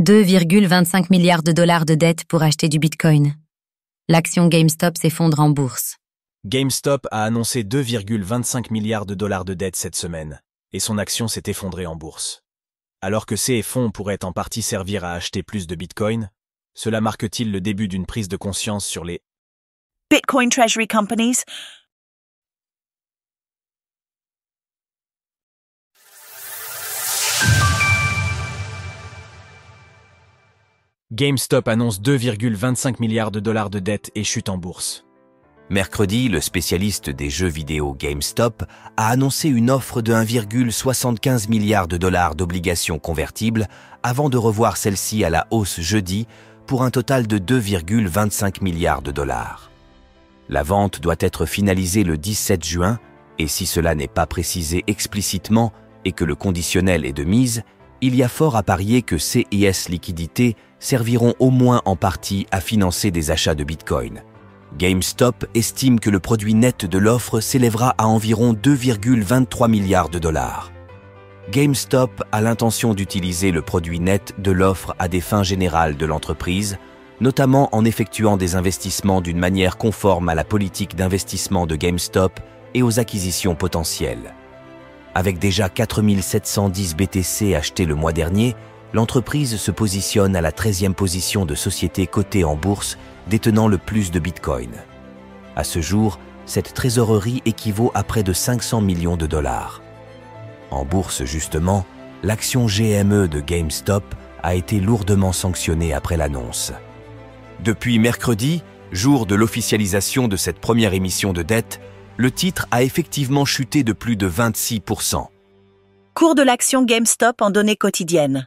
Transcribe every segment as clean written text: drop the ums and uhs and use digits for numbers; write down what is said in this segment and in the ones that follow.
2,25 milliards de dollars de dettes pour acheter du Bitcoin. L'action GameStop s'effondre en bourse. GameStop a annoncé 2,25 milliards de dollars de dettes cette semaine, et son action s'est effondrée en bourse. Alors que ces fonds pourraient en partie servir à acheter plus de Bitcoin, cela marque-t-il le début d'une prise de conscience sur les Bitcoin Treasury Companies? GameStop annonce 2,25 milliards de dollars de dettes et chute en bourse. Mercredi, le spécialiste des jeux vidéo GameStop a annoncé une offre de 1,75 milliard de dollars d'obligations convertibles avant de revoir celle-ci à la hausse jeudi pour un total de 2,25 milliards de dollars. La vente doit être finalisée le 17 juin et si cela n'est pas précisé explicitement et que le conditionnel est de mise, il y a fort à parier que CIS liquidités serviront au moins en partie à financer des achats de Bitcoin. GameStop estime que le produit net de l'offre s'élèvera à environ 2,23 milliards de dollars. GameStop a l'intention d'utiliser le produit net de l'offre à des fins générales de l'entreprise, notamment en effectuant des investissements d'une manière conforme à la politique d'investissement de GameStop et aux acquisitions potentielles. Avec déjà 4710 BTC achetés le mois dernier, l'entreprise se positionne à la 13e position de société cotée en bourse détenant le plus de Bitcoin. À ce jour, cette trésorerie équivaut à près de 500 millions de dollars. En bourse justement, l'action GME de GameStop a été lourdement sanctionnée après l'annonce. Depuis mercredi, jour de l'officialisation de cette première émission de dette, le titre a effectivement chuté de plus de 26%. Cours de l'action GameStop en données quotidiennes.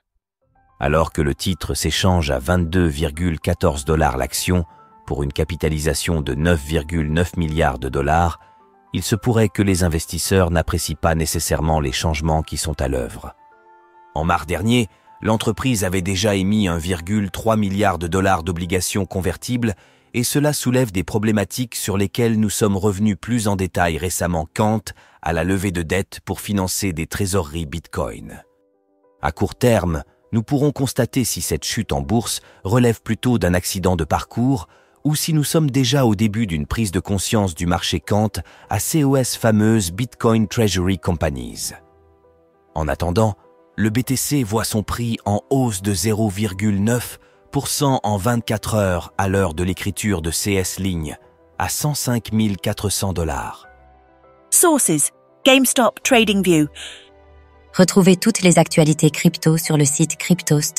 Alors que le titre s'échange à 22,14 dollars l'action pour une capitalisation de 9,9 milliards de dollars, il se pourrait que les investisseurs n'apprécient pas nécessairement les changements qui sont à l'œuvre. En mars dernier, l'entreprise avait déjà émis 1,3 milliard de dollars d'obligations convertibles et cela soulève des problématiques sur lesquelles nous sommes revenus plus en détail récemment quant à la levée de dettes pour financer des trésoreries Bitcoin. À court terme, nous pourrons constater si cette chute en bourse relève plutôt d'un accident de parcours ou si nous sommes déjà au début d'une prise de conscience du marché quant à COS fameuses Bitcoin Treasury Companies. En attendant, le BTC voit son prix en hausse de 0,9% en 24 heures à l'heure de l'écriture de CS Ligne, à 105 400 dollars. Sources: GameStop TradingView. Retrouvez toutes les actualités crypto sur le site cryptost.fr.